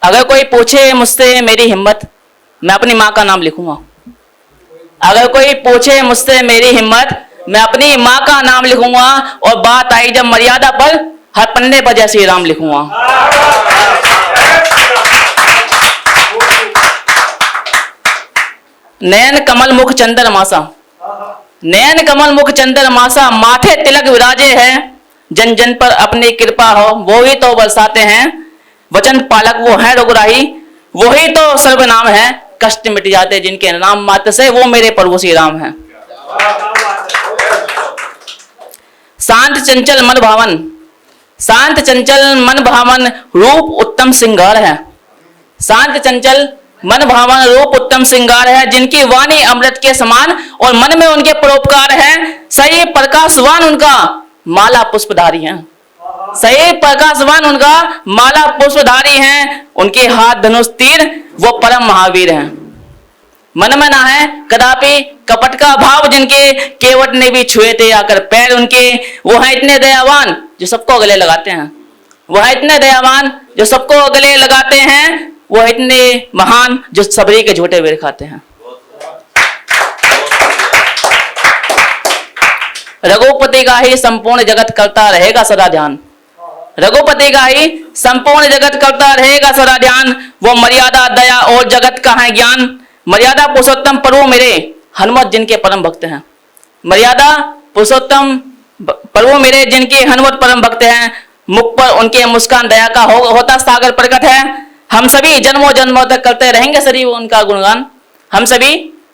अगर कोई पूछे मुझसे मेरी हिम्मत, मैं अपनी माँ का नाम लिखूंगा। अगर कोई पूछे मुझसे मेरी हिम्मत, मैं अपनी माँ का नाम लिखूंगा। और बात आई जब मर्यादा पर, हर पन्ने पर जय श्री राम लिखूंगा। नयन कमल मुख चंदर मासा, नयन कमल मुख चंदर मासा, माथे तिलक विराजे हैं। जन जन पर अपनी कृपा हो, वो ही तो बरसाते हैं। वचन पालक वो हैं रघुराही, वो ही तो सर्वनाम है। कष्ट मिट जाते जिनके नाम मात्र से, वो मेरे प्रभु श्री राम हैं। शांत चंचल मन भावन, शांत चंचल मन भावन, रूप उत्तम श्रृंगार है। शांत चंचल मन भावन, रूप उत्तम श्रृंगार है। जिनकी वाणी अमृत के समान, और मन में उनके परोपकार है। सही प्रकाशवान उनका माला पुष्पधारी है। सही प्रकाशवान उनका माला पुष्पधारी हैं। उनके हाथ धनुष तीर, वो परम महावीर हैं। मन में ना है कदापि कपट का भाव जिनके, केवट ने भी छुए थे आकर पैर उनके। वो हैं इतने दयावान जो सबको गले लगाते हैं। वो हैं इतने दयावान जो सबको गले लगाते हैं। वो हैं इतने महान जो सबरी के झूठे बेर खाते हैं। रघुपति का ही संपूर्ण जगत करता रहेगा सदा ध्यान। रघुपति का ही संपूर्ण जगत करता रहेगा सदा ध्यान। वो मर्यादा दया और जगत का है ज्ञान। मर्यादा पुरुषोत्तम प्रभु मेरे, हनुमत जिनके परम भक्त हैं। मर्यादा पुरुषोत्तम प्रभु मेरे, जिनके हनुमत परम भक्त हैं। मुख पर उनके मुस्कान दया का होता सागर प्रकट है। हम सभी जन्मों जन्मों तक करते रहेंगे सदैव उनका गुणगान। हम सभी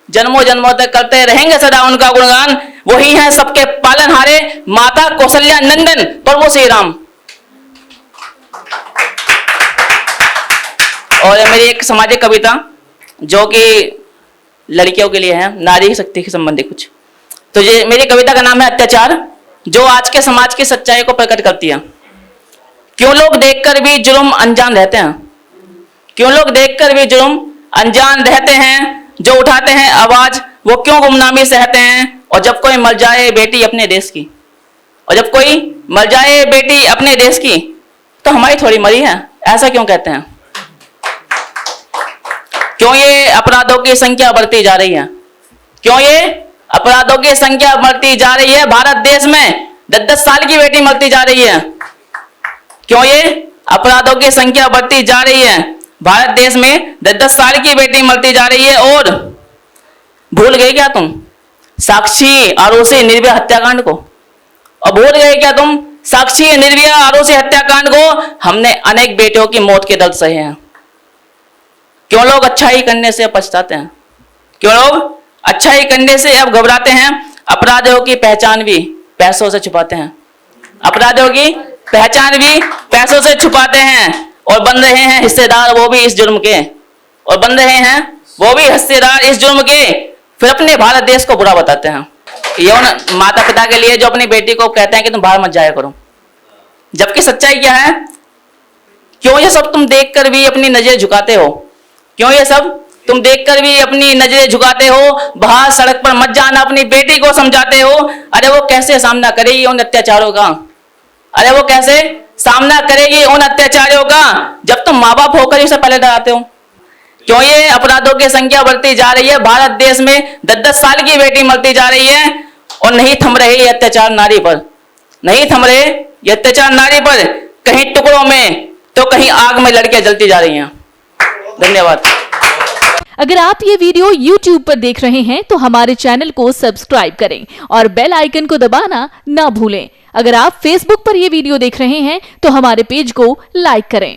जन्मों जन्मों तक करते रहेंगे सदा उनका गुणगान। वही है सबके पालनहारे, माता कौशल्या नंदन प्रभु श्री राम। और मेरी एक सामाजिक कविता जो कि लड़कियों के लिए है, नारी शक्ति के संबंधित कुछ। तो ये मेरी कविता का नाम है अत्याचार, जो आज के समाज की सच्चाई को प्रकट करती है। क्यों लोग देखकर भी जुर्म अनजान रहते हैं, क्यों लोग देखकर भी जुर्म अनजान रहते हैं। जो उठाते हैं आवाज वो क्यों गुमनामी सहते हैं। और जब कोई मर जाए बेटी अपने देश की, और जब कोई मर जाए बेटी अपने देश की, तो हमारी थोड़ी मरी है, ऐसा क्यों कहते हैं। क्यों ये अपराधों की संख्या बढ़ती जा रही है, क्यों ये अपराधों की संख्या बढ़ती जा रही है। भारत देश में 10-10 साल की बेटी मरती जा रही है। क्यों ये अपराधों की संख्या बढ़ती जा रही है। भारत देश में 10-10 साल की बेटी मरती जा रही है। और भूल गए क्या तुम साक्षी आरोसी निर्भया हत्याकांड को। और भूल गए क्या तुम साक्षी निर्भया आरोसी हत्याकांड को। हमने अनेक बेटियों की मौत के दर्द सहे हैं। क्यों लोग अच्छाई करने से पछताते हैं, क्यों लोग अच्छाई करने से अब घबराते हैं। अपराधियों की पहचान भी पैसों से छुपाते हैं। अपराधियों की पहचान भी पैसों से छुपाते हैं। और बन रहे हैं हिस्सेदार वो भी इस जुर्म के, और बन रहे हैं वो भी हिस्सेदार इस जुर्म के। फिर अपने भारत देश को बुरा बताते हैं। यौन माता पिता के लिए जो अपनी बेटी को कहते हैं कि तुम बाहर मत जाया करो, जबकि सच्चाई क्या है। क्यों ये सब तुम देखकर भी अपनी नजरें झुकाते हो, क्यों ये सब तुम देखकर भी अपनी नजरें झुकाते हो। बाहर सड़क पर मत जाना, अपनी बेटी को समझाते हो। अरे वो कैसे सामना करेगी उन अत्याचारों का, अरे वो कैसे सामना करेगी उन अत्याचारियों का, जब तुम माँ बाप होकर उसे पहले डराते हो। क्यों ये अपराधों की संख्या बढ़ती जा रही है। भारत देश में 10-10 साल की बेटी मरती जा रही है। और नहीं थम रहे ये अत्याचार नारी पर, नहीं थम रहे ये अत्याचार नारी पर। कहीं टुकड़ों में तो कहीं आग में लड़कियां जलती जा रही हैं। धन्यवाद। अगर आप ये वीडियो YouTube पर देख रहे हैं तो हमारे चैनल को सब्सक्राइब करें और बेल आइकन को दबाना ना भूलें। अगर आप Facebook पर ये वीडियो देख रहे हैं तो हमारे पेज को लाइक करें।